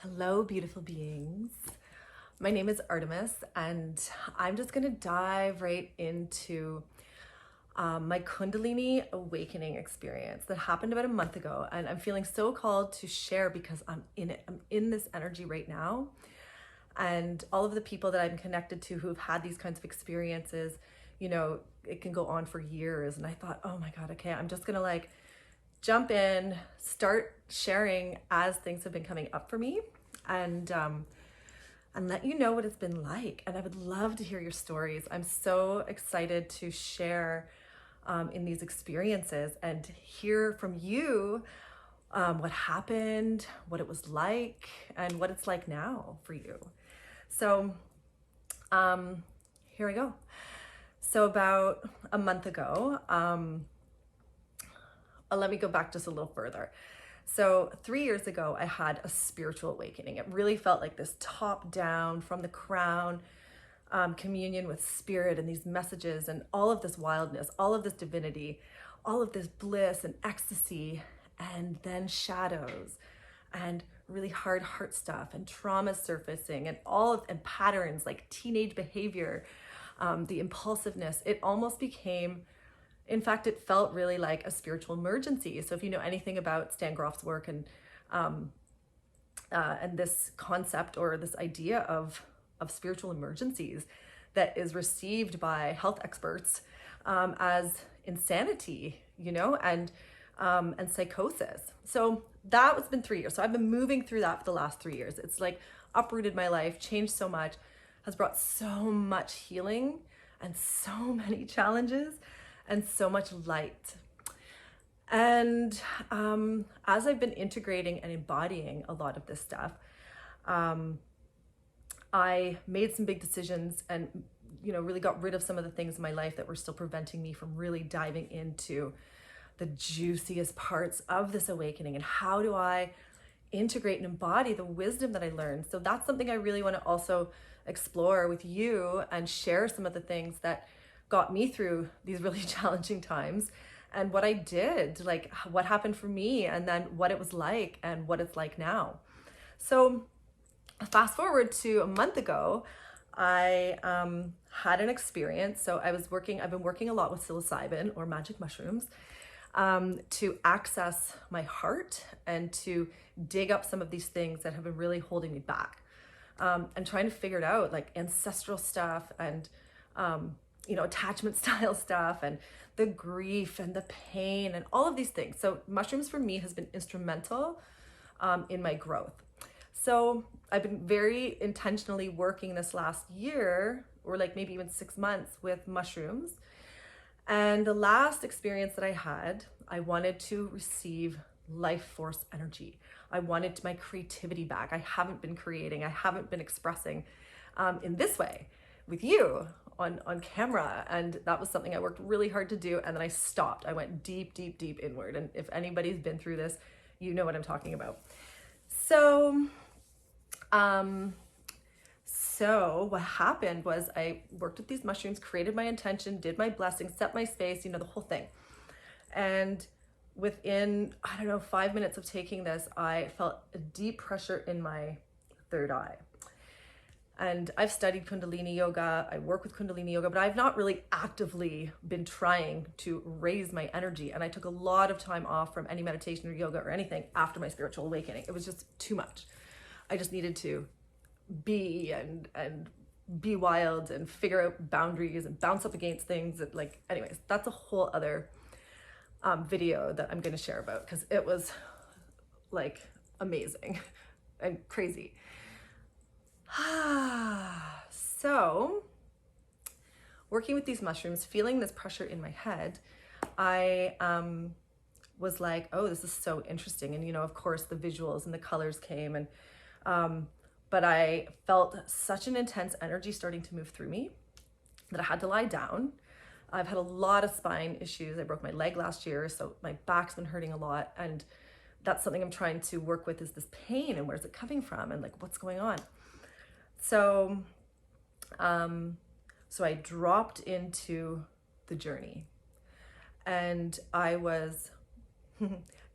Hello, beautiful beings. My name is Artemis, and I'm just going to dive right into my Kundalini Awakening experience that happened about a month ago. And I'm feeling so called to share because I'm in it. I'm in this energy right now. And all of the people that I'm connected to who've had these kinds of experiences, it can go on for years. And I thought, oh my God, okay, I'm just going to jump in, start sharing as things have been coming up for me, and let you know what it's been like. And I would love to hear your stories. I'm so excited to share in these experiences and hear from you what happened, what it was like, and what it's like now for you. So here I go. So about a month ago, let me go back just a little further. So 3 years ago, I had a spiritual awakening. It really felt like this top down from the crown communion with spirit and these messages and all of this wildness, all of this divinity, all of this bliss and ecstasy, and then shadows and really hard heart stuff and trauma surfacing and patterns like teenage behavior, the impulsiveness. It almost became, in fact, it felt really like a spiritual emergency. So if you know anything about Stan Grof's work and this concept or this idea of spiritual emergencies that is received by health experts as insanity, and psychosis. So that has been 3 years. So I've been moving through that for the last 3 years. It's like uprooted my life, changed so much, has brought so much healing and so many challenges and so much light. And as I've been integrating and embodying a lot of this stuff, I made some big decisions and, really got rid of some of the things in my life that were still preventing me from really diving into the juiciest parts of this awakening. And how do I integrate and embody the wisdom that I learned? So that's something I really want to also explore with you and share some of the things that got me through these really challenging times and what I did, like what happened for me, and then what it was like and what it's like now. So fast forward to a month ago, I had an experience. So I've been working a lot with psilocybin or magic mushrooms to access my heart and to dig up some of these things that have been really holding me back, and trying to figure it out, like ancestral stuff and attachment style stuff and the grief and the pain and all of these things. So mushrooms for me has been instrumental in my growth. So I've been very intentionally working this last year, or like maybe even 6 months, with mushrooms. And the last experience that I had, I wanted to receive life force energy. I wanted my creativity back. I haven't been creating, I haven't been expressing in this way with you on camera. And that was something I worked really hard to do. And then I stopped. I went deep, deep, deep inward. And if anybody's been through this, you know what I'm talking about. So what happened was I worked with these mushrooms, created my intention, did my blessing, set my space, the whole thing. And within, 5 minutes of taking this, I felt a deep pressure in my third eye. And I've studied Kundalini yoga, I work with Kundalini yoga, but I've not really actively been trying to raise my energy. And I took a lot of time off from any meditation or yoga or anything after my spiritual awakening. It was just too much. I just needed to be and be wild and figure out boundaries and bounce up against things that, anyways, that's a whole other video that I'm going to share about, because it was amazing and crazy. So working with these mushrooms, feeling this pressure in my head, I was like, oh, this is so interesting. And, of course, the visuals and the colors came, and but I felt such an intense energy starting to move through me that I had to lie down. I've had a lot of spine issues. I broke my leg last year, so my back's been hurting a lot. And that's something I'm trying to work with, is this pain and where's it coming from and what's going on. So, so I dropped into the journey, and I was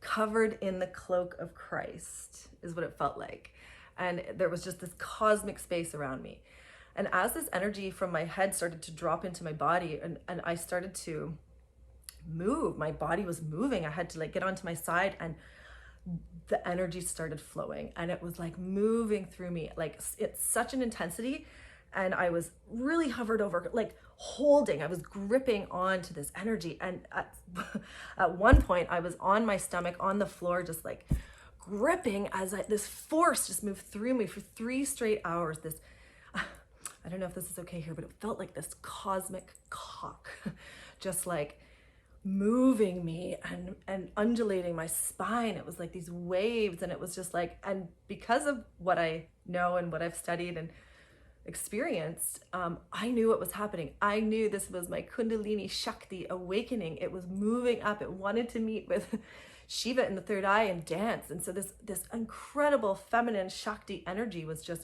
covered in the cloak of Christ, is what it felt like. And there was just this cosmic space around me. And as this energy from my head started to drop into my body, and I started to move, my body was moving. I had to like get onto my side, and the energy started flowing, and it was like moving through me. Like, it's such an intensity. And I was really hovered over, like holding, I was gripping onto this energy. And at one point I was on my stomach on the floor, just like gripping as this force just moved through me for 3 straight hours. This, I don't know if this is okay here, but it felt like this cosmic cock, just like moving me and undulating my spine. It was like these waves, and it was just like, and because of what I know and what I've studied and experienced, I knew what was happening. I knew this was my Kundalini Shakti awakening. It was moving up. It wanted to meet with Shiva in the third eye and dance. And so this incredible feminine Shakti energy was just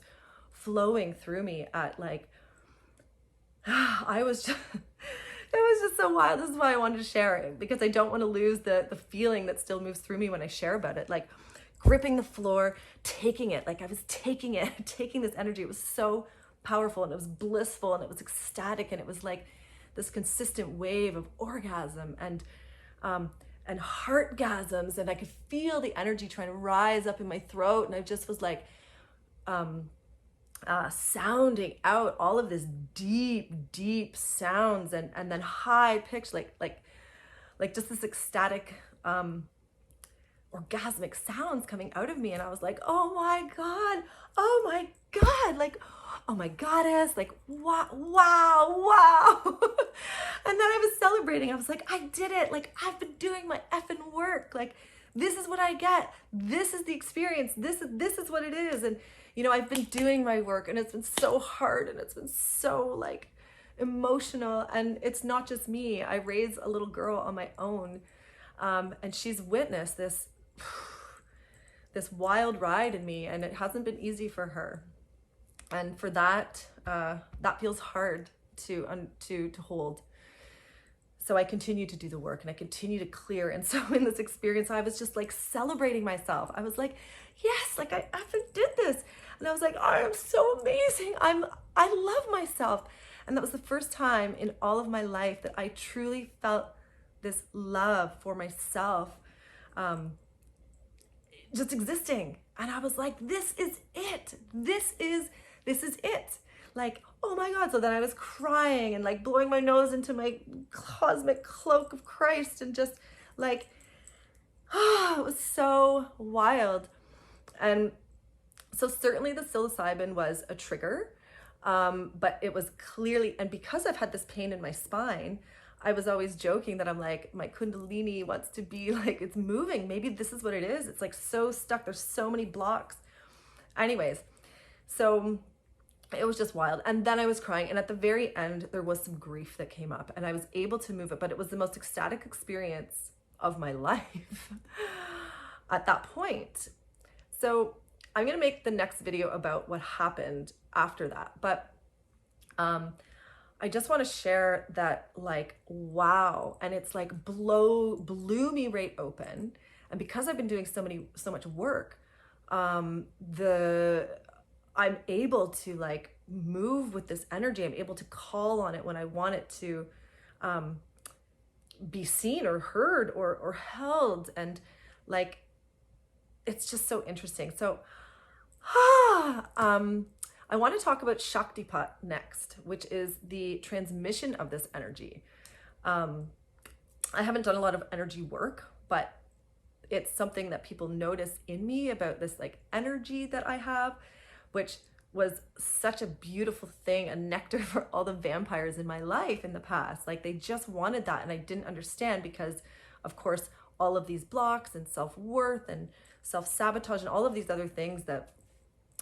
flowing through me at like, I was just, it was just so wild. This is why I wanted to share it, because I don't want to lose the feeling that still moves through me when I share about it. Like gripping the floor, taking it, like I was taking it, taking this energy. It was so powerful, and it was blissful, and it was ecstatic, and it was like this consistent wave of orgasm and heartgasms, and I could feel the energy trying to rise up in my throat, and I just was like sounding out all of this deep sounds, and then high pitched like just this ecstatic orgasmic sounds coming out of me. And I was like, oh my god, like, oh my goddess, like wow. And then I was celebrating. I was like, I did it. Like, I've been doing my effing work. Like, this is what I get. This is the experience. This is what it is. And you know, I've been doing my work, and it's been so hard, and it's been so like emotional. And it's not just me. I raised a little girl on my own, and she's witnessed this wild ride in me, and it hasn't been easy for her. And for that, that feels hard to hold. So I continue to do the work, and I continue to clear. And so in this experience, I was just like celebrating myself. I was like, yes, like I effing did this. And I was like, I am so amazing. I love myself. And that was the first time in all of my life that I truly felt this love for myself, just existing. And I was like, this is it. This is it. Like, oh my God. So then I was crying and like blowing my nose into my cosmic cloak of Christ, and just like, it was so wild. And so certainly the psilocybin was a trigger, but it was clearly, and because I've had this pain in my spine, I was always joking that I'm like, my Kundalini wants to be like, it's moving. Maybe this is what it is. It's like so stuck. There's so many blocks. Anyways, so it was just wild. And then I was crying. And at the very end, there was some grief that came up, and I was able to move it, but it was the most ecstatic experience of my life at that point. So I'm going to make the next video about what happened after that. But, I just want to share that, like, wow. And it's like blew me right open. And because I've been doing so much work, I'm able to like move with this energy. I'm able to call on it when I want it to be seen or heard or held. And like, it's just so interesting. So, I want to talk about Shaktipat next, which is the transmission of this energy. I haven't done a lot of energy work, but it's something that people notice in me about this like energy that I have, which was such a beautiful thing, a nectar for all the vampires in my life in the past. Like, they just wanted that, and I didn't understand because, of course, all of these blocks and self-worth and self-sabotage and all of these other things that,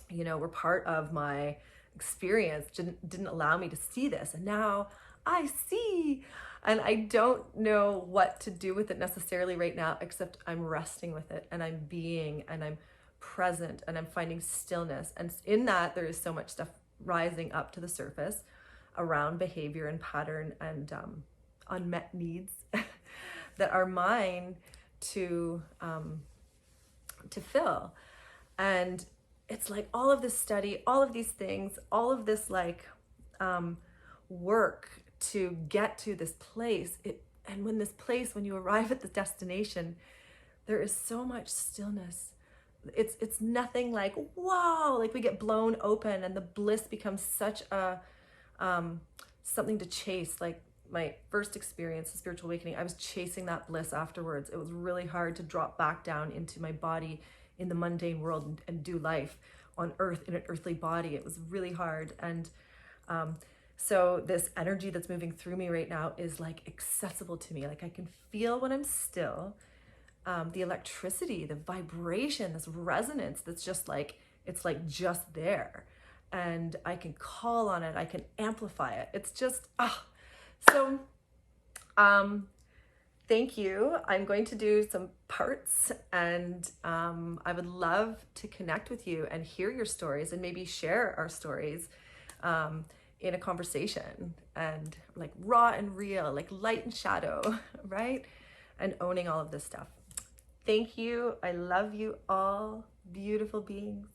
you know, were part of my experience didn't allow me to see this. And now I see, and I don't know what to do with it necessarily right now, except I'm resting with it, and I'm being, and I'm present, and I'm finding stillness. And in that, there is so much stuff rising up to the surface around behavior and pattern and unmet needs that are mine to fill. And it's like all of this study, all of these things, all of this like work to get to this place. And when you arrive at the destination, there is so much stillness. It's nothing like, wow, like we get blown open and the bliss becomes such a something to chase. Like my first experience, the spiritual awakening, I was chasing that bliss afterwards. It was really hard to drop back down into my body in the mundane world and do life on earth in an earthly body. It was really hard. And so this energy that's moving through me right now is like accessible to me. Like I can feel when I'm still, the electricity, the vibration, this resonance that's just like, it's like just there. And I can call on it, I can amplify it. It's just, so thank you. I'm going to do some parts, and I would love to connect with you and hear your stories and maybe share our stories in a conversation, and like raw and real, like light and shadow, right? And owning all of this stuff. Thank you. I love you all, beautiful beings.